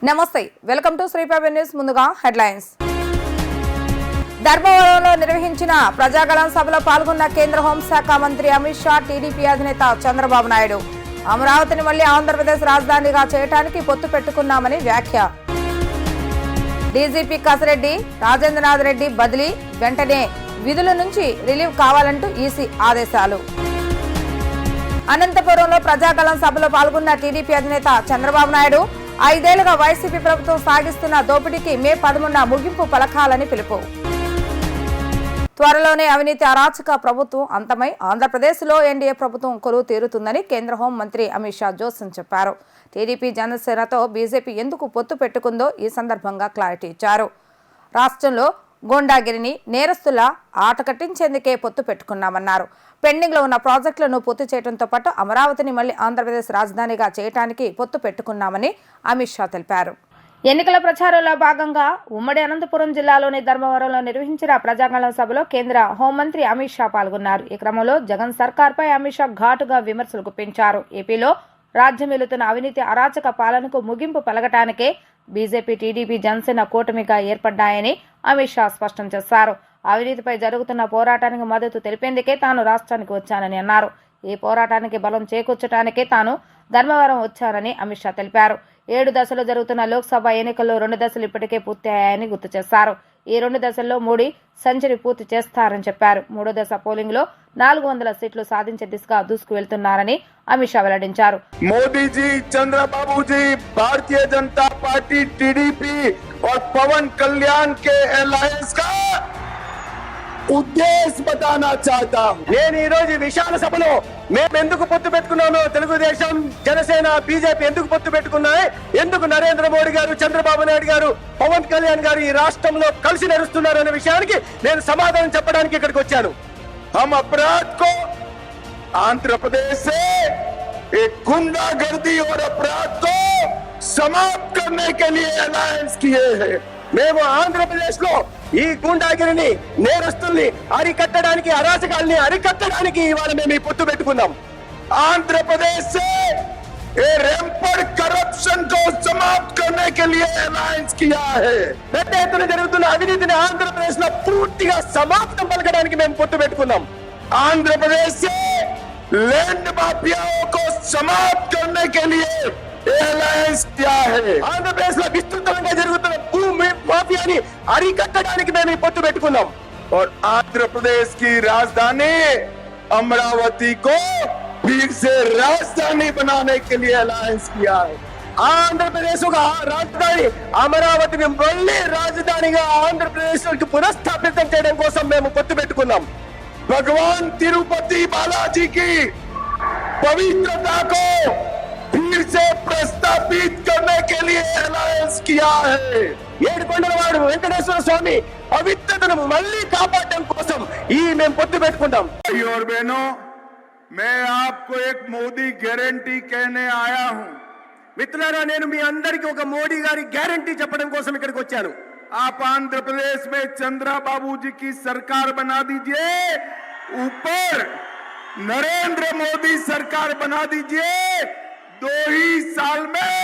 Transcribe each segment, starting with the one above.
నమస్తే, welcome to Sriprabha news. ముందుగా headlines. ధర్మవరంలో నిర్వహించిన ప్రజాగళం సభలో పాల్గొన్న కేంద్ర హోంశాఖ మంత్రి అమిత్ షా, టీడీపీ అధినేత చంద్రబాబు నాయుడు అమరావతిని మళ్లీ ఆంధ్రప్రదేశ్ రాజధానిగా చేయడానికి పొత్తు పెట్టుకున్నామని వ్యాఖ్య. డీజీపీ కసిరెడ్డి రాజేంద్రనాథ్ రెడ్డి బదిలీ, వెంటనే విధుల నుంచి రిలీవ్ కావాలంటూ ఈసీ ఆదేశాలు. అనంతపురంలో ప్రజాగళం సభలో పాల్గొన్న టీడీపీ అధినేత చంద్రబాబు నాయుడు 5 ఏళ్లుగా వైసీపీ ప్రభుత్వం సాగిస్తున్న దోపిడీకి మే 11న ముగింపు పలకాలని పిలుపు. త్వరలోనే అవినీతి అరాచక ప్రభుత్వం అంతమై ఆంధ్రప్రదేశ్లో ఎన్డీఏ ప్రభుత్వం కొలువు తీరుతుందని కేంద్ర హోం మంత్రి అమిత్ షా జోస్యం చెప్పారు. టీడీపీ జనసేనతో బీజేపీ ఎందుకు పొత్తు పెట్టుకుందో ఈ సందర్భంగా క్లారిటీ ఇచ్చారు. రాష్ట్రంలో గూండాగిరిని నేరస్తుల ఆట కట్టించేందుకే పొత్తు పెట్టుకున్నామన్నారు. పెండింగ్ లో ఉన్న ప్రాజెక్టులను పూర్తి చేయడంతో పాటు అమరావతిని మళ్లీ ఆంధ్రప్రదేశ్ రాజధానిగా చేయడానికి పొత్తు పెట్టుకున్నామని అమిత్ షా తెలిపారు. ఎన్నికల ప్రచారంలో భాగంగా ఉమ్మడి అనంతపురం జిల్లాలోని ధర్మవరంలో నిర్వహించిన ప్రజాగళం సభలో కేంద్ర హోంమంత్రి అమిత్ షా పాల్గొన్నారు. ఈ క్రమంలో జగన్ సర్కార్పై అమిత్ షా ఘాటుగా విమర్శలు గుప్పించారు. ఏపీలో రాజ్యమేలుతున్న అవినీతి అరాచక పాలనకు ముగింపు పలకటానికే బీజేపీ, టీడీపీ, జనసేన కూటమిగా ఏర్పడ్డాయని అమిత్ షా స్పష్టం చేశారు. అవినీతిపై జరుగుతున్న పోరాటానికి మద్దతు తెలిపేందుకే తాను రాష్ట్రానికి వచ్చానని అన్నారు. ఈ పోరాటానికి బలం చేకూర్చడానికే తాను ధర్మవరం వచ్చానని అమిత్ షా తెలిపారు. 7 దశలు జరుగుతున్న లోక్సభ ఎన్నికల్లో 2 దశలు ఇప్పటికే పూర్తయ్యాయని గుర్తు చేశారు. ఈ 2 దశల్లో మోడీ సెంచరీ పూర్తి చేస్తారని చెప్పారు. 3వ దశ పోలింగ్ లో 400 సీట్లు సాధించే దిశగా దూసుకు వెళ్తున్నారని అమిత్ షా వెల్లడించారు. మోదీజీ, చంద్రబాబుజీ, భారతీయ జనతా పార్టీ, టీడీపీ और पवन कल्याण के अलायंस का ఉద్దేశ్ బతానా చాహతా హూ. నేను ఈ రోజు విశాల సభలో మేము ఎందుకు పొత్తు పెట్టుకున్నామో, తెలుగుదేశం, జనసేన, బీజేపీ ఎందుకు పొత్తు పెట్టుకున్నాయి, ఎందుకు నరేంద్ర మోడీ గారు, చంద్రబాబు నాయుడు గారు, పవన్ కళ్యాణ్ గారు ఈ రాష్ట్రంలో కలిసి నడుస్తున్నారు అనే విషయానికి నేను సమాధానం చెప్పడానికి ఇక్కడికి వచ్చాను. हम अपराध को आंध्र प्रदेश से एक गुंडागर्दी और अपराध को समाप्त करने के लिए अलायंस किए हैं. మేము ఆంధ్రప్రదేశ్ లో ఈ గుండాగిరిని, నేరస్తుల్ని అరికట్టడానికి, అరాచకాల్ని అరికట్టడానికి ఇవాళ మేము ఈ పొత్తు పెట్టుకున్నాం. ఆంధ్రప్రదేశ్ से रैंपड करप्शन को समाप्त करने के लिए अलायंस किया है. పెద్ద ఎత్తున జరుగుతున్న అవినీతిని ఆంధ్రప్రదేశ్ లో పూర్తిగా సమాప్తం పలకడానికి మేము పొత్తు పెట్టుకున్నాం. ఆంధ్రప్రదేశ్ से लैंड माफियाओं को समाप्त करने के लिए अलायंस किया है. ఆంధ్రప్రదేశ్ లో విస్తృతంగా జరుగుతున్న భూమి మాఫియాని అరికట్టడానికి మేము ఈ పొత్తు పెట్టుకున్నాం. और आंध्र प्रदेश की राजधानी अमरावती को फिर से राजधानी बनाने के लिए अलायंस किया है. ఆంధ్రప్రదేశ్ ఒక రాజధాని అమరావతిని మళ్ళీ రాజధానిగా ఆంధ్రప్రదేశ్ కి పునఃస్థాపితం చేయడం కోసం మేము పొత్తు పెట్టుకున్నాం. భగవాన్ తిరుపతి బాలాజీ की पवित्रता को फिर से प्रस्तापित करने के लिए अलायंस किया है. ఏడుకొండలవాడు వెంకటేశ్వర స్వామి పవిత్రతను మళ్ళీ కాపాడడం కోసం ఈ మేము పొత్తు పెట్టుకుంటాం. और बहनों, मैं आपको एक मोदी गारंटी कहने आया हूं. మిత్రులారా, నేను మీ అందరికీ ఒక మోడీ గారి గ్యారంటీ చెప్పడం కోసం ఇక్కడికి వచ్చాను. आप आंध्र प्रदेश में चंद्रबाबू जी की सरकार बना दीजिए, ऊपर नरेंद्र मोदी सरकार बना दीजिए. 2 ही साल में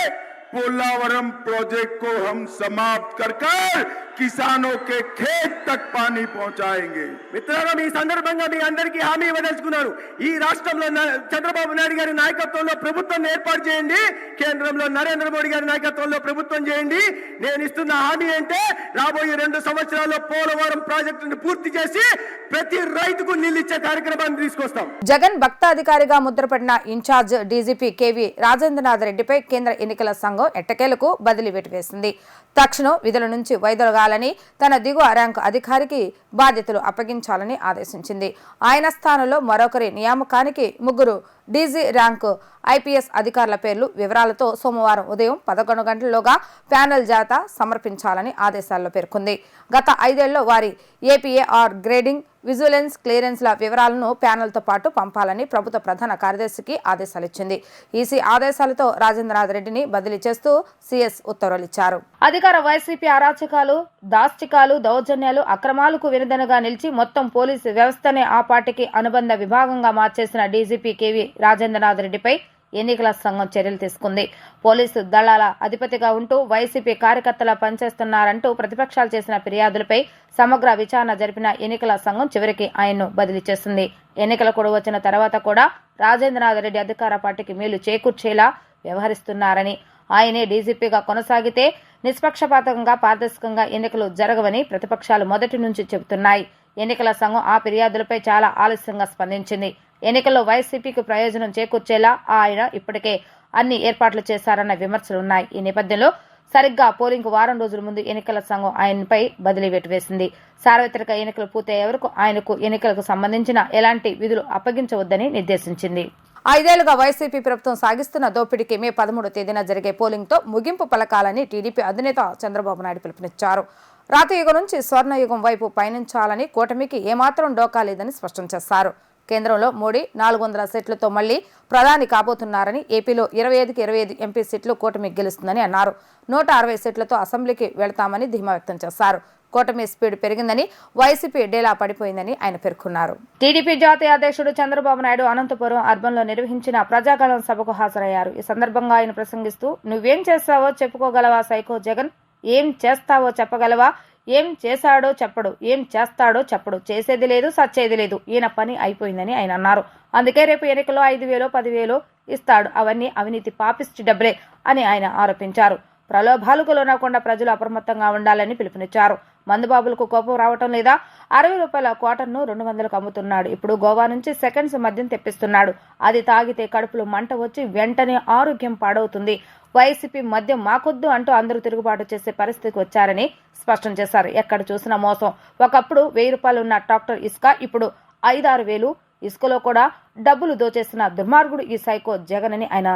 पोलावरम प्रोजेक्ट को हम समाप्त कर किसानों के खेत तक पानी पहुंचाएंगे. మిత్రులారా, ఈ సందర్భంగా మీ అందరికీ హామీ ఇవ్వదలుచుకున్నాను. ఈ రాష్ట్రంలో చంద్రబాబు నాయుడు గారి నాయకత్వంలో ప్రభుత్వం ఏర్పాటు చేయండి, కేంద్రంలో నరేంద్ర మోడీ గారి నాయకత్వంలో ప్రభుత్వం చేయండి. నేను ఇస్తున్న హామీ అంటే రాబోయే 2 సంవత్సరాల్లో పోలవరం ప్రాజెక్టును పూర్తి చేసి ప్రతి రైతుకు నీళ్లు ఇచ్చే కార్యక్రమాన్ని తీసుకొస్తాం. జగన్ భక్తాధికారిగా ముద్రపడిన ఇన్ఛార్జ్ డీజీపీ కేవీ రాజేంద్రనాథ్ రెడ్డిపై కేంద్ర ఎన్నికల సంఘం ఎట్టకేలకు బదిలీ వేసింది. తక్షణం విధుల నుంచి వైదొలగాలని, తన దిగువ ర్యాంకు అధికారికి బాధ్యతలు అప్పగించాలని ఆదేశించింది. ఆయన స్థానంలో మరొకరి నియామకానికి 3 డీజీ ర్యాంకు ఐపీఎస్ అధికారుల పేర్లు, వివరాలతో సోమవారం ఉదయం 11 గంటల్లోగా ప్యానెల్ జాబితా సమర్పించాలని ఆదేశాల్లో పేర్కొంది. గత 5 ఏళ్లలో వారి ఏపీఏఆర్ గ్రేడింగ్, విజిలెన్స్, క్లియరెన్స్ల వివరాలను ప్యానెల్తో పాటు పంపాలని ప్రభుత్వ ప్రధాన కార్యదర్శికి ఆదేశాలిచ్చింది. ఈసీ ఆదేశాలతో రాజేంద్రనాథ్ రెడ్డిని బదిలీ చేస్తూ సీఎస్ ఉత్తర్వులిచ్చారు. అధికార వైసీపీ అరాచకాలు, దాష్టికాలు, దౌర్జన్యాలు, అక్రమాలకు వెనుదనగా నిలిచి మొత్తం పోలీసు వ్యవస్థనే ఆ పార్టీకి అనుబంధ విభాగంగా మార్చేసిన డీజీపీ కేవీ రాజేంద్రనాథ్ రెడ్డిపై ఎన్నికల సంఘం చర్యలు తీసుకుంది. పోలీసు దళాల అధిపతిగా ఉంటూ వైసీపీ కార్యకర్తల పనిచేస్తున్నారంటూ ప్రతిపక్షాలు చేసిన ఫిర్యాదులపై సమగ్ర విచారణ జరిపిన ఎన్నికల సంఘం చివరికి ఆయన్ను బదిలీ చేసింది. ఎన్నికల కూడా వచ్చిన తర్వాత కూడా రాజేంద్రనాథ్ రెడ్డి అధికార పార్టీకి మేలు చేకూర్చేలా వ్యవహరిస్తున్నారని, ఆయనే డీజీపీగా కొనసాగితే నిష్పక్షపాతంగా పారదర్శకంగా ఎన్నికలు జరగవని ప్రతిపక్షాలు మొదటి నుంచి చెబుతున్నాయి. ఎన్నికల సంఘం ఆ ఫిర్యాదులపై చాలా ఆలస్యంగా స్పందించింది. ఎన్నికల్లో వైసీపీకి ప్రయోజనం చేకూర్చేలా ఆయన ఇప్పటికే అన్ని ఏర్పాట్లు చేశారన్న విమర్శలున్నాయి. ఈ నేపథ్యంలో సరిగ్గా పోలింగ్ వారం రోజుల ముందు ఎన్నికల సంఘం ఆయనపై బదిలీ వేటు వేసింది. సార్వత్రిక ఎన్నికలు పూర్తయ్యే వరకు ఆయనకు ఎన్నికలకు సంబంధించిన ఎలాంటి విధులు అప్పగించవద్దని నిర్దేశించింది. 5 ఏళ్లుగా వైసీపీ ప్రభుత్వం సాగిస్తున్న దోపిడీకి మే 13వ తేదీన జరిగే పోలింగ్తో ముగింపు పలకాలని టీడీపీ అధినేత చంద్రబాబు నాయుడు పిలుపునిచ్చారు. రాతయుగం నుంచి స్వర్ణయుగం వైపు పయనించాలని కూటమికి ఏమాత్రం డోకా లేదని స్పష్టం చేశారు. కేంద్రంలో మోడీ 400 సీట్లతో మళ్లీ ప్రధాని కాబోతున్నారని, ఏపీలో 25కి 25 ఎంపీ సీట్లు కూటమి గెలుస్తుందని అన్నారు. 160 సీట్లతో అసెంబ్లీకి వెళతామని ధీమా వ్యక్తం చేశారు. కూటమి స్పీడ్ పెరిగిందని, వైసీపీ డేలా పడిపోయిందని ఆయన పేర్కొన్నారు. టీడీపీ జాతీయ అధ్యక్షుడు చంద్రబాబు నాయుడు అనంతపురం అర్బన్లో నిర్వహించిన ప్రజాగళం సభకు హాజరయ్యారు. ఈ సందర్భంగా ఆయన ప్రసంగిస్తూ, నువ్వేం చేస్తావో చెప్పుకోగలవా సైకో జగన్? ఏం చేస్తావో చెప్పగలవా? ఏం చేశాడో చెప్పడు, ఏం చేస్తాడో చెప్పడు, చేసేది లేదు, సచ్చేది లేదు. ఈయన పని అయిపోయిందని ఆయన అన్నారు. అందుకే రేపు ఎన్నికల్లో 5,000, 10,000 ఇస్తాడు. అవన్నీ అవినీతి పాపిస్టి డబ్బులే అని ఆయన ఆరోపించారు. ప్రలోభాలకు లోనకుండా ప్రజలు అప్రమత్తంగా ఉండాలని పిలుపునిచ్చారు. మందుబాబులకు కోపం రావటం లేదా? 60 రూపాయల క్వార్టర్ను 200కు అమ్ముతున్నాడు. ఇప్పుడు గోవా నుంచి సెకండ్స్ మద్యం తెప్పిస్తున్నాడు. అది తాగితే కడుపులో మంట వచ్చి వెంటనే ఆరోగ్యం పాడవుతుంది. వైసీపీ మద్యం మాకొద్దు అంటూ అందరూ తిరుగుబాటు చేసే పరిస్థితికి వచ్చారని స్పష్టం చేశారు. ఎక్కడ చూసినా మోసం. ఒకప్పుడు 1000 రూపాయలు ఉన్న ట్రాక్టర్ ఇసుక ఇప్పుడు 5-6 వేలు. ఇసుకలో కూడా డబ్బులు దోచేస్తున్న దుర్మార్గుడు ఈ సైకో జగన్ అని ఆయన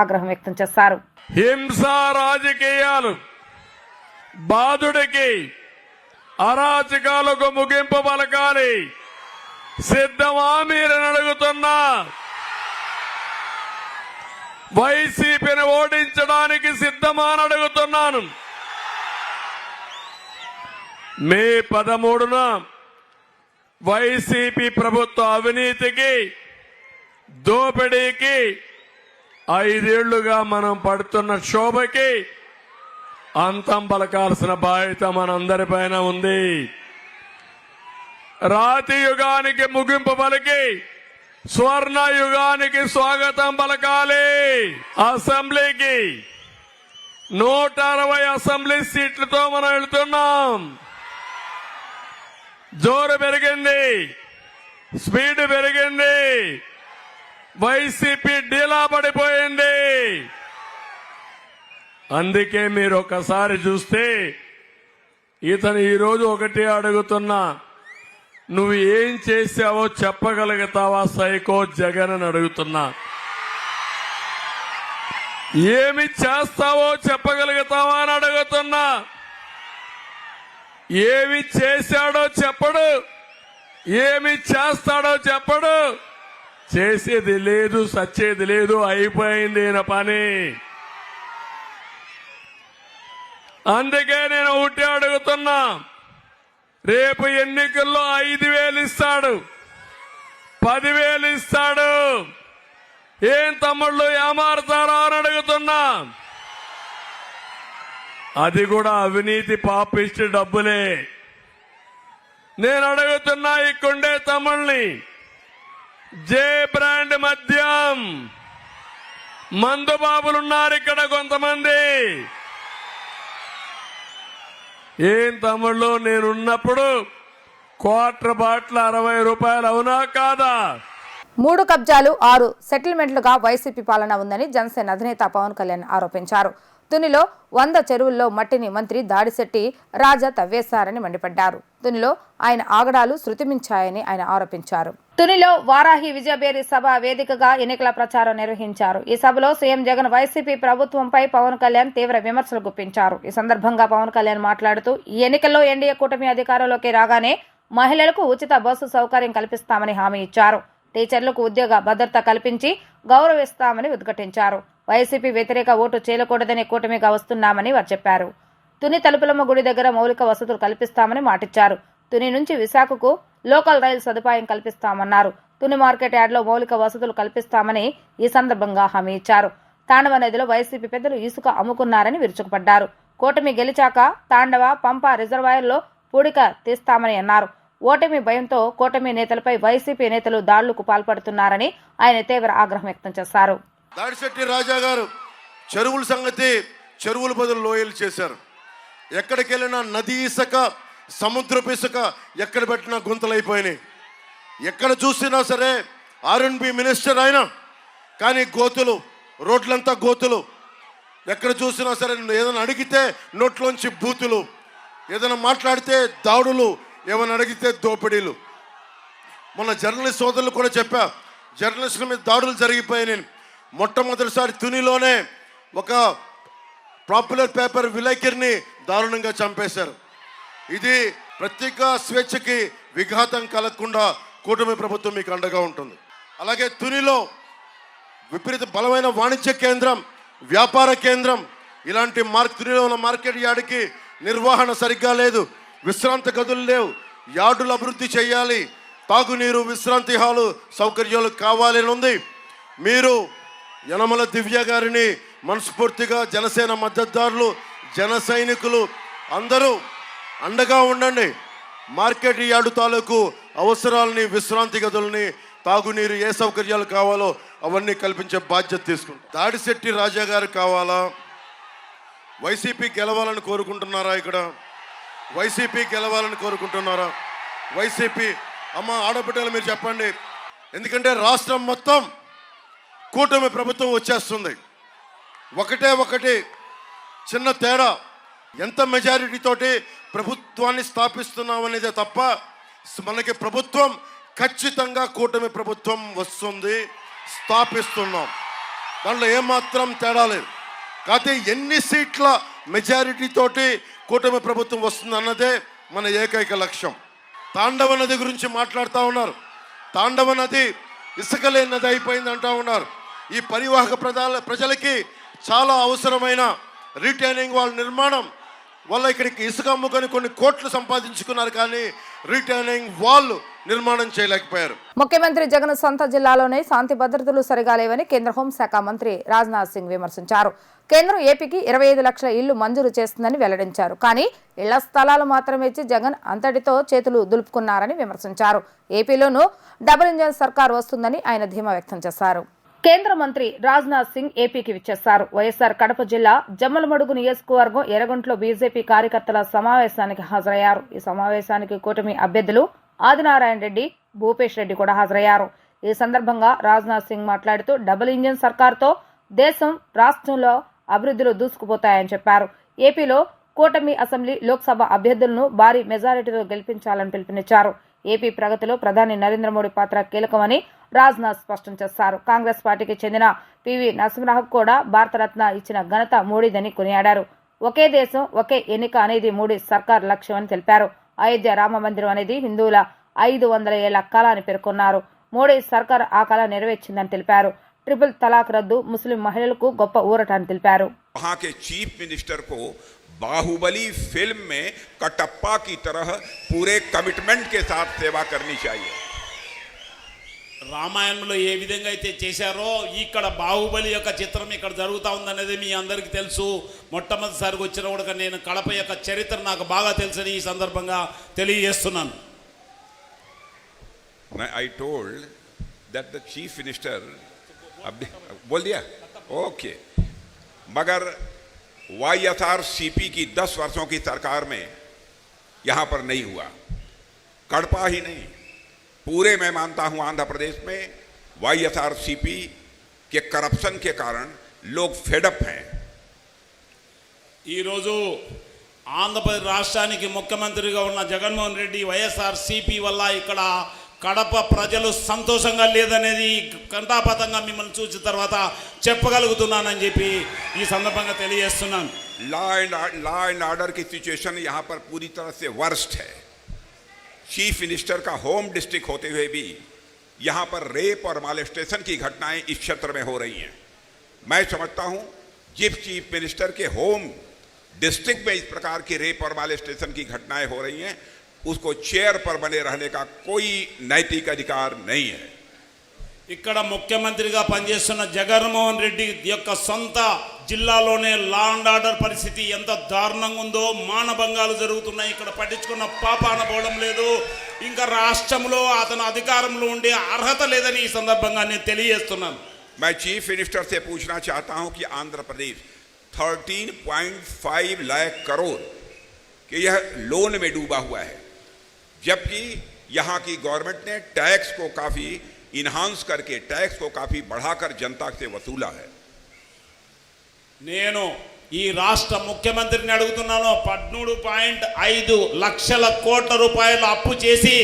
ఆగ్రహం వ్యక్తం చేశారు. హింసా రాజకీయాలు, బాధుడికి అరాచకాలకు ముగింపు పలకాలి. సిద్ధమా మీరని అడుగుతున్నా. వైసీపీని ఓడించడానికి సిద్ధమా అని అడుగుతున్నాను. మే 13న వైసీపీ ప్రభుత్వ అవినీతికి, దోపిడీకి, 5 ఏళ్లుగా మనం పడుతున్న శోభకి అంతం పలకాల్సిన బాధ్యత మనందరిపైన ఉంది. రాతి యుగానికి ముగింపు పలికి స్వర్ణ యుగానికి స్వాగతం పలకాలి. అసెంబ్లీకి 160 అసెంబ్లీ సీట్లతో మనం వెళ్తున్నాం. జోరు పెరిగింది, స్పీడ్ పెరిగింది. వైసీపీ డీలా పడిపోయింది. అందుకే మీరు ఒకసారి చూస్తే ఇతను ఈరోజు ఒకటి అడుగుతున్నా, నువ్వు ఏం చేశావో చెప్పగలుగుతావా సైకో జగన్ అని అడుగుతున్నా. ఏమి చేస్తావో చెప్పగలుగుతావా అని అడుగుతున్నా. ఏమి చేశాడో చెప్పడు, ఏమి చేస్తాడో చెప్పడు. చేసేది లేదు, సచ్చేది లేదు, అయిపోయింది ఈయన పని. అందుకే నేను ఒకటి అడుగుతున్నా, రేపు ఎన్నికల్లో 5,000 ఇస్తాడు, 10,000 ఇస్తాడు. ఏం తమ్ముళ్ళు ఏమారుతారా అని అడుగుతున్నా. అది కూడా అవినీతి పాపిష్టి డబ్బులే. నేను అడుగుతున్నా ఇక్కడే తమ్ముళ్ళని, జే బ్రాండ్ మద్యం మందు బాబులున్నారు ఇక్కడ కొంతమంది. ఏం తమ్ముళ్ళు, నేనున్నప్పుడు క్వార్టర్ బాటిల్ 60 రూపాయలు, అవునా కాదా? 3 కబ్జాలు 6 సెటిల్మెంట్లుగా వైసీపీ పాలన ఉందని జనసేన అధినేత పవన్ కళ్యాణ్ ఆరోపించారు. తునిలో 100 చెరువుల్లో మట్టిని మంత్రి దాడిశెట్టి రాజా తవ్వేశారని మండిపడ్డారు. తునిలో ఆయన ఆగడాలు శృతిమించాయని ఆయన ఆరోపించారు. తునిలో వారాహి విజయబేరి సభ వేదికగా ఎన్నికల ప్రచారం నిర్వహించారు. ఈ సభలో సీఎం జగన్ వైసీపీ ప్రభుత్వంపై పవన్ కళ్యాణ్ తీవ్ర విమర్శలు గుప్పించారు. ఈ సందర్భంగా పవన్ కళ్యాణ్ మాట్లాడుతూ, ఈ ఎన్నికల్లో ఎన్డీఏ కూటమి అధికారంలోకి రాగానే మహిళలకు ఉచిత బస్సు సౌకర్యం కల్పిస్తామని హామీ ఇచ్చారు. టీచర్లకు ఉద్యోగ భద్రత కల్పించి గౌరవిస్తామని ఉద్ఘాటించారు. వైసీపీ వ్యతిరేక ఓటు చేయకూడదని కూటమిగా వస్తున్నామని వారు చెప్పారు. తుని తలుపులమ్మ గుడి దగ్గర మౌలిక వసతులు కల్పిస్తామని మాటిచ్చారు. తుని నుంచి విశాఖకు లోకల్ రైలు సదుపాయం కల్పిస్తామన్నారు. తుని మార్కెట్ యార్డ్లో మౌలిక వసతులు కల్పిస్తామని ఈ సందర్భంగా హామీ ఇచ్చారు. తాండవ నదిలో వైసీపీ పెద్దలు ఇసుక అమ్ముకున్నారని విరుచుకుపడ్డారు. కూటమి గెలిచాక తాండవ పంప రిజర్వాయర్లో పూడిక తీస్తామని అన్నారు. ఓటమి భయంతో కూటమి నేతలపై వైసీపీ నేతలు దాడులకు పాల్పడుతున్నారని ఆయన తీవ్ర ఆగ్రహం వ్యక్తం చేశారు. దాడిశెట్టి రాజా గారు చెరువుల సంగతి చెరువుల బదులు లోయలు చేశారు. ఎక్కడికి వెళ్ళినా నది ఇసుక, సముద్రపు ఇసుక ఎక్కడ పెట్టినా గుంతలైపోయినాయి. ఎక్కడ చూసినా సరే R&B మినిస్టర్ అయినా కానీ గోతులు, రోడ్లంతా గోతులు. ఎక్కడ చూసినా సరే ఏదైనా అడిగితే నోట్లోంచి బూతులు, ఏదైనా మాట్లాడితే దాడులు, ఏమైనా అడిగితే దోపిడీలు. మొన్న జర్నలిస్ట్ సోదరులు కూడా చెప్పా, జర్నలిస్టుల మీద దాడులు జరిగిపోయాయి. మొట్టమొదటిసారి తునిలోనే ఒక పాపులర్ పేపర్ విలేకరిని దారుణంగా చంపేశారు. ఇది పత్రికా స్వేచ్ఛకి విఘాతం కలగకుండా కూటమి ప్రభుత్వం మీకు అండగా ఉంటుంది. అలాగే తునిలో విపరీత బలమైన వాణిజ్య కేంద్రం, వ్యాపార కేంద్రం, ఇలాంటి తునిలో ఉన్న మార్కెట్ యార్డుకి నిర్వహణ సరిగ్గా లేదు, విశ్రాంతి గదులు లేవు. యార్డులు అభివృద్ధి చేయాలి, తాగునీరు, విశ్రాంతి హాలు సౌకర్యాలు కావాలని ఉంది. మీరు యనమల దివ్య గారిని మనస్ఫూర్తిగా జనసేన మద్దతుదారులు, జన సైనికులు అందరూ అండగా ఉండండి. మార్కెట్ యార్డు తాలూకు అవసరాలని, విశ్రాంతి గదులని, తాగునీరు, ఏ సౌకర్యాలు కావాలో అవన్నీ కల్పించే బాధ్యత తీసుకుంటాం. దాడిశెట్టి రాజా గారు కావాలా? వైసీపీ గెలవాలని కోరుకుంటున్నారా? ఇక్కడ వైసీపీ గెలవాలని కోరుకుంటున్నారా? వైసీపీ అమ్మ ఆడబిడ్డలు మీరు చెప్పండి. ఎందుకంటే రాష్ట్రం మొత్తం కూటమి ప్రభుత్వం వచ్చేస్తుంది. ఒకటి చిన్న తేడా, ఎంత మెజారిటీతోటి ప్రభుత్వాన్ని స్థాపిస్తున్నాం అనేదే తప్ప మనకి ప్రభుత్వం ఖచ్చితంగా కూటమి ప్రభుత్వం వస్తుంది, స్థాపిస్తున్నాం. దాంట్లో ఏమాత్రం తేడా లేదు. కాకపోతే ఎన్ని సీట్ల మెజారిటీతోటి కూటమి ప్రభుత్వం వస్తుంది అన్నదే మన ఏకైక లక్ష్యం. తాండవ నది గురించి మాట్లాడుతూ ఉన్నారు. తాండవ నది ఇసుక లేని నది అయిపోయింది అంటూ ఉన్నారు. ఈ పరివాహక ప్రజలకి చాలా అవసరమైన రీటైనింగ్ వాల్ నిర్మాణం వల్ల ఇక్కడికి ఇసుక అమ్ముకొని కొన్ని కోట్లు సంపాదించుకున్నారు, కానీ రీటైనింగ్ వాల్ నిర్మాణం చేయలేకపోయారు. ముఖ్యమంత్రి జగన్ సొంత జిల్లాలోనే శాంతి భద్రతలు సరిగా లేవని కేంద్ర హోంశాఖ మంత్రి రాజ్నాథ్ సింగ్ విమర్శించారు. కేంద్రం ఏపీకి 25 లక్షల ఇళ్లు మంజూరు చేస్తుందని వెల్లడించారు. కానీ ఇళ్ల స్థలాలు మాత్రమే ఇచ్చి జగన్ అంతటితో చేతులు దులుపుకున్నారని విమర్శించారు. ఏపీలోనూ డబుల్ ఇంజన్ సర్కార్ వస్తుందని ఆయన ధీమా వ్యక్తం చేశారు. కేంద్ర మంత్రి రాజ్నాథ్ సింగ్ ఏపీకి విచ్చేశారు. వైఎస్ఆర్ కడప జిల్లా జమ్మలమడుగు నియోజకవర్గం ఎర్రగుంటలో బీజేపీ కార్యకర్తల సమావేశానికి హాజరయ్యారు. ఈ సమావేశానికి కూటమి అభ్యర్థులు ఆదినారాయణ రెడ్డి, భూపేష్ రెడ్డి కూడా హాజరయ్యారు. ఈ సందర్భంగా రాజ్నాథ్ సింగ్ మాట్లాడుతూ డబుల్ ఇంజన్ సర్కార్తో దేశం, రాష్ట్రంలో అభివృద్ధిలో దూసుకుపోతాయని చెప్పారు. ఏపీలో కూటమి అసెంబ్లీ, లోక్సభ అభ్యర్థులను భారీ మెజారిటీతో గెలిపించాలని పిలుపునిచ్చారు. ఏపీ ప్రగతిలో ప్రధాని నరేంద్ర మోడీ పాత్ర కీలకమని రాజ్నాథ్ స్పష్టం చేశారు. కాంగ్రెస్ పార్టీకి చెందిన పివి నరసింహరావుకు కూడా భారతరత్న ఇచ్చిన ఘనత మోడీదని కొనియాడారు. ఒకే దేశం, ఒకే ఎన్నిక అనేది మోడీ సర్కార్ లక్ష్యమని తెలిపారు. అయోధ్య రామ మందిరం అనేది హిందువుల 500 ఏళ్ల కళ అని పేర్కొన్నారు. మోడీ సర్కార్ ఆ కళ నెరవేర్చిందని తెలిపారు. ట్రిపుల్ తలాక్ రద్దు ముస్లిం మహిళలకు గొప్ప ఊరట అని తెలిపారు. वहां के चीफ मिनिस्टर को बाहुबली फिल्म में कटप्पा की तरह पूरे कमिटमेंट के साथ सेवा करनी चाहिए. రామాయణంలో ఏ విధంగా అయితే చేశారో ఇక్కడ బాహుబలి యొక్క చిత్రం ఇక్కడ జరుగుతూ ఉందనేది మీ అందరికీ తెలుసు. మొట్టమొదటిసారిగా వచ్చిన కూడా నేను కడప యొక్క చరిత్ర నాకు బాగా తెలుసని ఈ సందర్భంగా తెలియజేస్తున్నాను. I told that the chief minister बोल दिया ओके, मगर YSRCP की 10 वर्षों की सरकार में यहां पर नहीं हुआ. कड़पा ही नहीं, पूरे मैं मानता हूं आंध्र प्रदेश में YSRCP के करप्शन के कारण लोग फेडअप हैं. ఈ రోజు ఆంధ్రప్రదేశ్ రాష్ట్రానికి ముఖ్యమంత్రిగా ఉన్న జగన్మోహన్ రెడ్డి వైఎస్ఆర్సీపీ వల్ల ఇక్కడ కడప ప్రజలు సంతోషంగా లేదనేది కంటాపతంగా మిమ్మల్ని చూసిన తర్వాత చెప్పగలుగుతున్నానని చెప్పి ఈ సందర్భంగా తెలియజేస్తున్నాను. लॉ एंड ऑर्डर की सिचुएशन यहाँ पर पूरी तरह से वर्स्ट है. चीफ मिनिस्टर का होम डिस्ट्रिक्ट होते हुए भी यहाँ पर रेप और मालेस्टेशन की घटनाएं इस क्षेत्र में हो रही हैं. मैं समझता हूँ जिस चीफ मिनिस्टर के होम डिस्ट्रिक्ट में इस प्रकार की रेप और मालेस्टेशन की घटनाएं हो रही हैं उसको चेयर पर बने रहने का कोई नैतिक अधिकार नहीं है. ఇక్కడ ముఖ్యమంత్రిగా పనిచేస్తున్న జగన్మోహన్ రెడ్డి యొక్క సొంత జిల్లాలోనే లా అండ్ ఆర్డర్ పరిస్థితి ఎంత దారుణంగా ఉందో, మానభంగాలు జరుగుతున్నాయి. ఇక్కడ పట్టించుకున్న పాపాన పోవడం లేదు. ఇంకా రాష్ట్రంలో అతను అధికారంలో ఉండే అర్హత లేదని ఈ సందర్భంగా నేను తెలియజేస్తున్నాను. मैं चीफ मिनिस्टर से पूछना चाहता हूं कि आंध्र प्रदेश 13.5 लाख करोड़ कि यह लोन में डूबा हुआ है, जबकि यहां की गवर्नमेंट ने टैक्स को काफी इन्हांस करके, टैक्स को काफी बढ़ाकर जनता से वसूला है। నేను ఈ రాష్ట్ర ముఖ్యమంత్రిని అడుగుతున్నాను, 13.5 లక్షల కోట్ల రూపాయలు అప్పు చేసి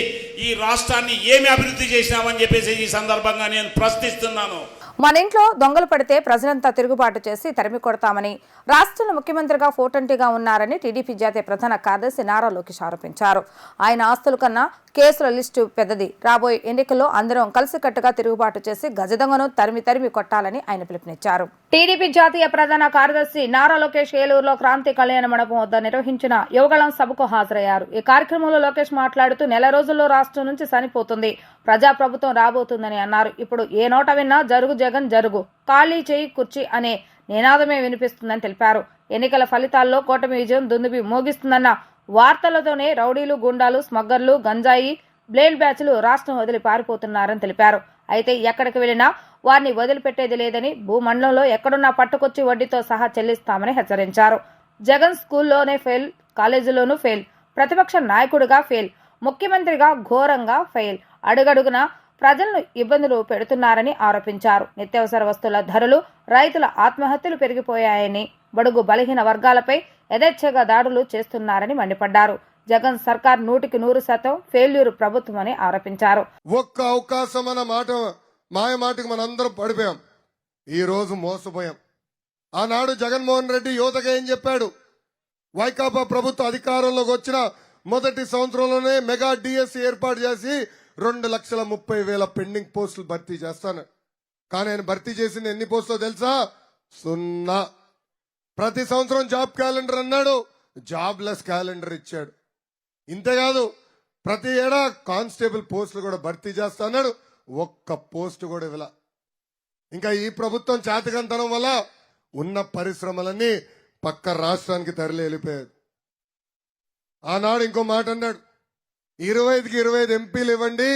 ఈ రాష్ట్రాన్ని ఏమి అభివృద్ధి చేసినామని చెప్పేసి ఈ సందర్భంగా నేను ప్రశ్నిస్తున్నాను. మన ఇంట్లో దొంగలు పడితే ప్రజలంతా తిరుగుబాటు చేసి తరిమి కొడతామని రాష్ట్రంలో ముఖ్యమంత్రిగా ఫోటంటీగా ఉన్నారని టీడీపీ జాతీయ ప్రధాన కార్యదర్శి నారా లోకేష్ ఆరోపించారు. ఆయన ఆస్తుల కన్నా కేసుల లిస్టు పెద్దది. రాబోయే ఎన్నికల్లో అందరం కలిసికట్టుగా తిరుగుబాటు చేసి గజదొంగను తరిమి కొట్టాలని ఆయన పిలుపునిచ్చారు. టీడీపీ జాతీయ ప్రధాన కార్యదర్శి నారా లోకేష్ ఏలూరులో క్రాంతి కళ్యాణ మండపం వద్ద నిర్వహించిన యువగళం సభకు హాజరయ్యారు. ఈ కార్యక్రమంలో లోకేష్ మాట్లాడుతూ నెల రోజుల్లో రాష్ట్రం నుంచి చనిపోతుంది, ప్రజాప్రభుత్వం రాబోతుందని అన్నారు. ఇప్పుడు ఏ నోట విన్నా జరుగు జగన్ జరుగు, ఖాళీ చేయి కుర్చీ అనే నినాదమే వినిపిస్తుందని తెలిపారు. ఎన్నికల ఫలితాల్లో కూటమి విజయం దుందుబి మోగిస్తుందన్న వార్తలతోనే రౌడీలు, గుండాలు, స్మగ్గర్లు, గంజాయి, బ్లేడ్ బ్యాచ్లు రాష్ట్రం వదిలి పారిపోతున్నారని తెలిపారు. అయితే ఎక్కడికి వెళ్లినా వారిని వదిలిపెట్టేది లేదని, భూమండలంలో ఎక్కడున్నా పట్టుకొచ్చి వడ్డీతో సహా చెల్లిస్తామని హెచ్చరించారు. జగన్ స్కూల్లోనే ఫెయిల్, కాలేజీలోనూ ఫెయిల్, ప్రతిపక్ష నాయకుడిగా ఫెయిల్, ముఖ్యమంత్రిగా ఘోరంగా ఫెయిల్, అడుగడుగునా ప్రజలను ఇబ్బందులు పెడుతున్నారని ఆరోపించారు. నిత్యావసర వస్తువుల ధరలు, రైతుల ఆత్మహత్యలు పెరిగిపోయాయని, బడుగు బలహీన వర్గాలపై యథేచ్ఛగా దాడులు చేస్తున్నారని మండిపడ్డారు. జగన్ సర్కార్ 100% ఫెయిల్యూర్ ప్రభుత్వమని ఆరోపించారు. ఒక్క అవకాశం అన్న మాట మాయ మాటకు మనందరం పడిపోయాం. ఈ రోజు మోసపోయాం. ఆనాడు జగన్మోహన్ రెడ్డి యువతగా ఏం చెప్పాడు? వైకాపా ప్రభుత్వ అధికారంలోకి వచ్చిన మొదటి సంవత్సరంలోనే మెగా డిఎస్సి ఏర్పాటు చేసి 2,30,000 పెండింగ్ పోస్టులు భర్తీ చేస్తాను. కానీ ఆయన భర్తీ చేసింది ఎన్ని పోస్టులు తెలుసా? 0. ప్రతి సంవత్సరం జాబ్ క్యాలెండర్ అన్నాడు, జాబ్లెస్ క్యాలెండర్ ఇచ్చాడు. ఇంతేకాదు ప్రతి ఏడా కానిస్టేబుల్ పోస్టులు కూడా భర్తీ చేస్తాడు, ఒక్క పోస్ట్ కూడా ఇవ్వాల. ఇంకా ఈ ప్రభుత్వం చేతకంతనం వల్ల ఉన్న పరిశ్రమలన్నీ పక్క రాష్ట్రానికి తరలి వెళ్ళిపోయాడు. ఆనాడు ఇంకో మాట అన్నాడు, 25కి 25 ఎంపీలు ఇవ్వండి,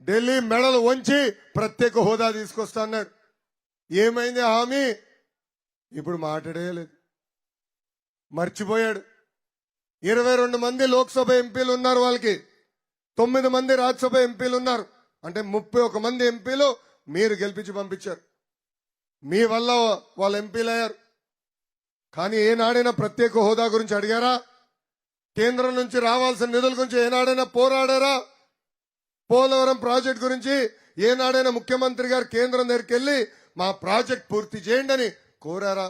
ఢిల్లీ మెడలు వంచి ప్రత్యేక హోదా తీసుకొస్తా అన్నాడు. ఏమైంది హామీ? ఇప్పుడు మాట్లాడే లేదు, మర్చిపోయాడు. 22 మంది లోక్సభ ఎంపీలు ఉన్నారు, వాళ్ళకి 9 మంది రాజ్యసభ ఎంపీలు ఉన్నారు. అంటే 31 మంది ఎంపీలు మీరు గెలిపించి పంపించారు. మీ వల్ల వాళ్ళు ఎంపీలు అయ్యారు. కానీ ఏనాడైనా ప్రత్యేక హోదా గురించి అడిగారా? కేంద్రం నుంచి రావాల్సిన నిధుల గురించి ఏనాడైనా పోరాడారా? పోలవరం ప్రాజెక్ట్ గురించి ఏనాడైనా ముఖ్యమంత్రి గారు కేంద్రం దగ్గరికి వెళ్లి మా ప్రాజెక్ట్ పూర్తి చేయండి అని కోరారా?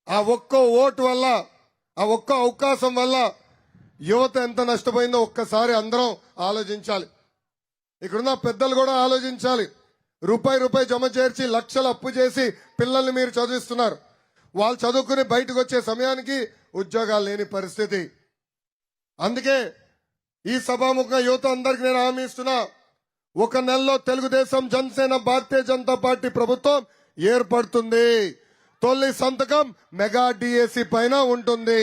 ఆ ఒక్క ఓటు వల్ల, ఆ ఒక్క అవకాశం వల్ల యువత ఎంత నష్టపోయిందో ఒక్కసారి అందరం ఆలోచించాలి. ఇక్కడున్న పెద్దలు కూడా ఆలోచించాలి. రూపాయి జమ చేర్చి లక్షలు అప్పు చేసి పిల్లల్ని మీరు చదివిస్తున్నారు. వాళ్ళు చదువుకుని బయటకు వచ్చే సమయానికి ఉద్యోగాలు లేని పరిస్థితి. అందుకే ఈ సభాముఖంగా యువత అందరికి నేను హామీ ఇస్తున్నా, 1 నెలలో తెలుగుదేశం, జనసేన, భారతీయ జనతా పార్టీ ప్రభుత్వం ఏర్పడుతుంది. తొలి సంతకం మెగా డిఎస్సి పైన ఉంటుంది.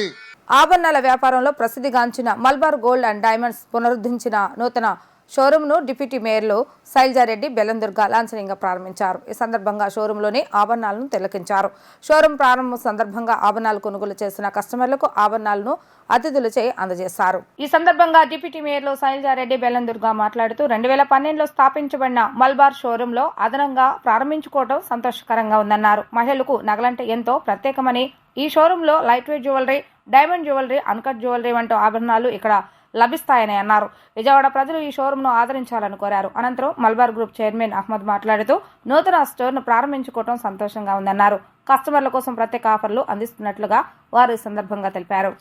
ఆభరణాల వ్యాపారంలో ప్రసిద్ధిగాంచిన మల్బార్ గోల్డ్ అండ్ డైమండ్స్ పునరుద్ధరించిన నూతన షోరూంను డిప్యూటీ మేయర్లు శైలజారెడ్డి, బెల్లందుర్గ లాంఛనంగా ప్రారంభించారు. ఈ సందర్భంగా షోరూంలోని ఆభరణాలను తిలకించారు. షోరూం ప్రారంభం సందర్భంగా ఆభరణాలు కొనుగోలు చేసిన కస్టమర్లకు ఆభరణాలను అతిథులచే అందజేశారు. ఈ సందర్భంగా డిప్యూటీ మేయర్లు శైలజారెడ్డి, బెల్లందుర్గ మాట్లాడుతూ 2012లో స్థాపించబడిన మల్బార్ షోరూంలో అదనంగా ప్రారంభించుకోవడం సంతోషకరంగా ఉందన్నారు. మహిళలకు నగలంటే ఎంతో ప్రత్యేకమని, ఈ షోరూంలో light weight jewellery, diamond jewellery, uncut jewellery వంటి ఆభరణాలు ఇక్కడ లభిస్తాయని అన్నారు. విజయవాడ ప్రజలు ఈ షోరూంను ఆదరించాలని కోరారు. అనంతరం మల్బార్ గ్రూప్ చైర్మన్ అహ్మద్ మాట్లాడుతూ నూతన స్టోర్ను ప్రారంభించుకోవడం సంతోషంగా ఉందన్నారు. కస్టమర్ల కోసం ప్రత్యేక ఆఫర్లు అందిస్తున్నట్లుగా వారు ఈ సందర్భంగా తెలిపారు.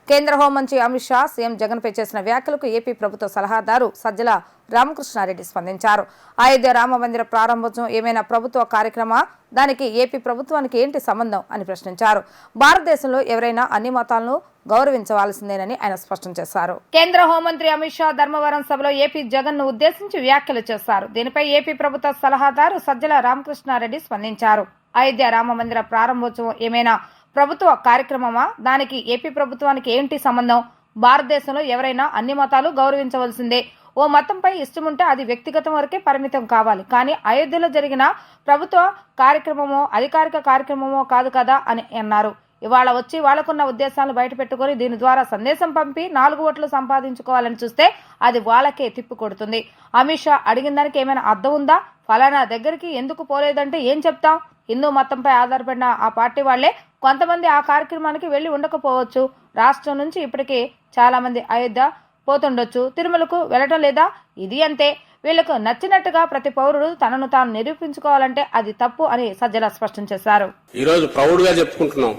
కేంద్ర హోంమంత్రి అమిత్ షా సీఎం జగన్పై చేసిన వ్యాఖ్యలకు ఏపీ ప్రభుత్వ సలహాదారు సజ్జల రామకృష్ణారెడ్డి స్పందించారు. అయోధ్య రామ మందిర ప్రారంభోత్సవం ఏమైనా ప్రభుత్వ కార్యక్రమా? దానికి ఏపీ ప్రభుత్వానికి ఏంటి సంబంధం అని ప్రశ్నించారు. భారతదేశంలో ఎవరైనా అన్ని మతాలను గౌరవించవలసిందేనని ఆయన స్పష్టం చేశారు. కేంద్ర హోంమంత్రి అమిత్ షా ధర్మవరం సభలో ఏపీ జగన్ ను ఉద్దేశించి వ్యాఖ్యలు చేశారు. దీనిపై ఏపీ ప్రభుత్వ సలహాదారు సజ్జల రామకృష్ణారెడ్డి స్పందించారు. అయోధ్య రామ మందిర ప్రారంభోత్సవం ఏమైనా ప్రభుత్వ కార్యక్రమమా? దానికి ఏపీ ప్రభుత్వానికి ఏంటి సంబంధం? భారతదేశంలో ఎవరైనా అన్ని మతాలు గౌరవించవలసిందే. ఓ మతంపై ఇష్టముంటే అది వ్యక్తిగతం వరకే పరిమితం కావాలి. కానీ అయోధ్యలో జరిగిన ప్రభుత్వ కార్యక్రమమో అధికారిక కార్యక్రమమో కాదు కదా అని అన్నారు. ఇవాళ వచ్చి వాళ్లకున్న ఉద్దేశాలను బయట పెట్టుకుని దీని ద్వారా సందేశం పంపి 4 ఓట్లు సంపాదించుకోవాలని చూస్తే అది వాళ్ళకే తిప్పి కొడుతుంది. అమిత్ షా అడిగిన దానికి ఏమైనా అర్థం ఉందా? ఫలానా దగ్గరికి ఎందుకు పోలేదంటే ఏం చెప్తాం? హిందూ మతంపై ఆధారపడిన ఆ పార్టీ వాళ్లే కొంతమంది ఆ కార్యక్రమానికి వెళ్లి ఉండకపోవచ్చు. రాష్ట్రం నుంచి ఇప్పటికే చాలా మంది అయోధ్య పోతుండొచ్చు, తిరుమలకు వెళ్లటం లేదా? ఇది అంతే. వీళ్లకు నచ్చినట్టుగా ప్రతి పౌరుడు తనను తాను నిరూపించుకోవాలంటే అది తప్పు అని సజ్జల స్పష్టం చేశారు. ఈ రోజు ప్రౌడ్ గా చెప్పుకుంటున్నాం.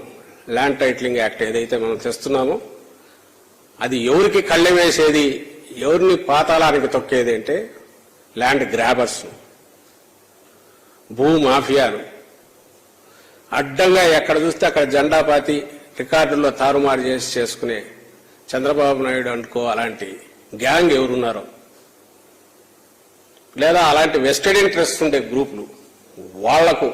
ల్యాండ్ టైటిలింగ్ యాక్ట్ ఏదైతే మనం తెస్తున్నామో అది ఎవరికి కళ్ళె వేసేది, ఎవరిని పాతాళానికి తొక్కేది అంటే ల్యాండ్ గ్రాబర్స్, భూ మాఫియాలు. అడ్డంగా ఎక్కడ చూస్తే అక్కడ జెండా పాతి రికార్డుల్లో తారుమారు చేసి చేసుకునే చంద్రబాబు నాయుడు అనుకో అలాంటి గ్యాంగ్ ఎవరున్నారో, లేదా అలాంటి వెస్టెడ్ ఇంట్రెస్ట్ ఉండే గ్రూపులు, వాళ్లకు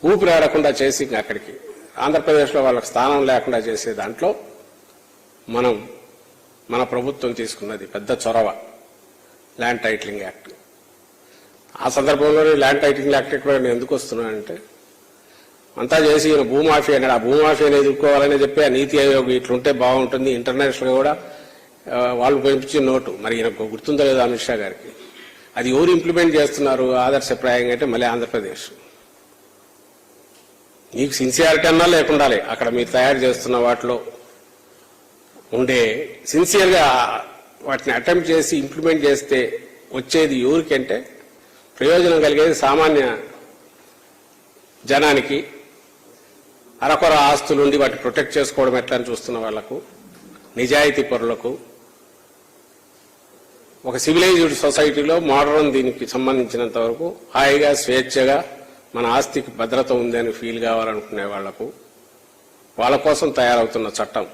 ఊపిరాడకుండా చేసి అక్కడికి ఆంధ్రప్రదేశ్లో వాళ్ళకి స్థానం లేకుండా చేసే దాంట్లో మన ప్రభుత్వం తీసుకున్నది పెద్ద చొరవ ల్యాండ్ టైటిలింగ్ యాక్ట్. ఆ సందర్భంలోనే ల్యాండ్ టైటిలింగ్ యాక్ట్ కూడా నేను ఎందుకు వస్తున్నానంటే అంతా చేసి ఈయన భూమాఫీ అన్నాడు. ఆ భూమాఫీని ఎదుర్కోవాలని చెప్పి ఆ నీతి ఆయోగ్ ఇట్లుంటే బాగుంటుంది, ఇంటర్నేషనల్ గా కూడా వాళ్ళు పంపించిన నోటు మరి ఈయనకు గుర్తుందో లేదో అమిత్ షా గారికి. అది ఎవరు ఇంప్లిమెంట్ చేస్తున్నారు ఆదర్శప్రాయంగా అంటే మళ్ళీ ఆంధ్రప్రదేశ్. మీకు సిన్సియారిటీ అన్నా లేకుండా అక్కడ మీరు తయారు చేస్తున్న వాటిలో ఉండే సిన్సియర్గా వాటిని అటెంప్ట్ చేసి ఇంప్లిమెంట్ చేస్తే వచ్చేది ఎవరికంటే ప్రయోజనం కలిగేది సామాన్య జనానికి. అరకొర ఆస్తులుండి వాటి ప్రొటెక్ట్ చేసుకోవడం ఎట్లా అని చూస్తున్న వాళ్లకు, నిజాయితీ పరులకు, ఒక సివిలైజ్డ్ సొసైటీలో మోడర్న్ దీనికి సంబంధించినంత వరకు హాయిగా స్వేచ్ఛగా మన ఆస్తికి భద్రత ఉందని ఫీల్ కావాలనుకునే వాళ్లకు, వాళ్ళ కోసం తయారవుతున్న చట్టం.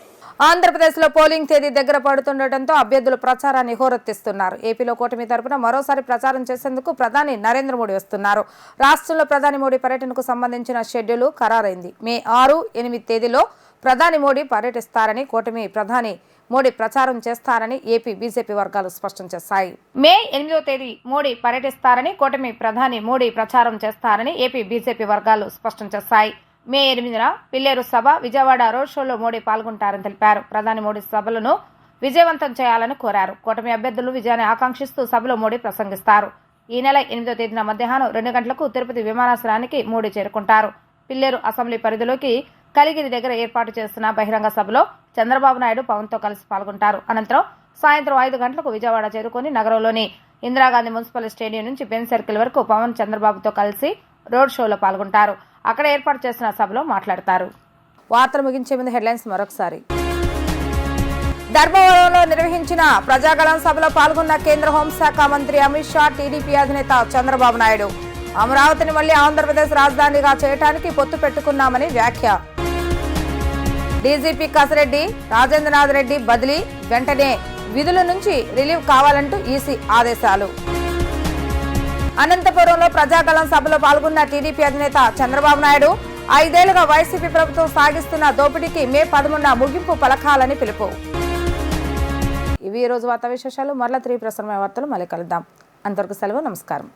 ఆంధ్రప్రదేశ్లో పోలింగ్ తేదీ దగ్గర పడుతుండటంతో అభ్యర్థులు ప్రచారాన్ని హోరెత్తిస్తున్నారు. ఏపీలో కూటమి తరపున మరోసారి ప్రచారం చేసేందుకు ప్రధాని నరేంద్ర మోడీ వస్తున్నారు. రాష్ట్రంలో ప్రధాని మోడీ పర్యటనకు సంబంధించిన షెడ్యూల్ ఖరారైంది. మే 6, 8 తేదీలో ప్రధాని మోడీ పర్యటిస్తారని, కూటమి ప్రధాని మోడీ ప్రచారం చేస్తారని ఏపీ బీజేపీ వర్గాలు స్పష్టం చేశాయి. మే 8వ తేదీ మోడీ పర్యటిస్తారని, కూటమి ప్రధాని మోడీ ప్రచారం చేస్తారని ఏపీ బీజేపీ వర్గాలు స్పష్టం చేశాయి. మే 8న పిల్లేరు సభ, విజయవాడ రోడ్ షోలో మోడీ పాల్గొంటారని తెలిపారు. ప్రధాని మోడీ సభలను విజయవంతం చేయాలని కోరారు. కూటమి అభ్యర్థులు విజయాన్ని ఆకాంక్షిస్తూ సభలో మోడీ ప్రసంగిస్తారు. ఈ నెల 8వ తేదీన మధ్యాహ్నం 2 గంటలకు తిరుపతి విమానాశ్రయానికి మోడీ చేరుకుంటారు. పిల్లేరు అసెంబ్లీ పరిధిలోకి కలిగిరి దగ్గర ఏర్పాటు చేస్తున్న బహిరంగ సభలో చంద్రబాబు నాయుడు పవన్తో కలిసి పాల్గొంటారు. అనంతరం సాయంత్రం 5 గంటలకు విజయవాడ చేరుకుని నగరంలోని ఇందిరాగాంధీ మున్సిపల్ స్టేడియం నుంచి బెన్ సర్కిల్ వరకు పవన్ చంద్రబాబుతో కలిసి రోడ్ షోలో పాల్గొంటారు. అక్కడ ఏర్పాటు చేసిన సభలో మాట్లాడతారు. వార్తలు ముగించే ముందు హెడ్లైన్స్ మరొకసారి. ధర్మవరంలో నిర్వహించిన ప్రజాగళం సభలో పాల్గొన్న కేంద్ర హోంశాఖ మంత్రి అమిత్ షా, టీడీపీ అధినేత చంద్రబాబు నాయుడు. అమరావతిని మళ్లీ ఆంధ్రప్రదేశ్ రాజధానిగా చేయడానికి పొత్తు పెట్టుకున్నామని వ్యాఖ్య. డీజీపీ కసిరెడ్డి రాజేంద్రనాథ్ రెడ్డి బదిలీ, వెంటనే విధుల నుంచి రిలీవ్ కావాలంటూ ఈసీ ఆదేశాలు. అనంతపురంలో ప్రజాగళం సభలో పాల్గొన్న టీడీపీ అధినేత చంద్రబాబు నాయుడు, 5 ఏళ్లుగా వైసీపీ ప్రభుత్వం సాగిస్తున్న దోపిడీకి మే 11న ముగింపు పలకాలని పిలుపు. ఇవి ఈ రోజు వార్తా విశేషాలు. మరలా 3 ప్రసారమైన వార్తలు మళ్ళీ కలుద్దాం. అంతవరకు సెలవు, నమస్కారం.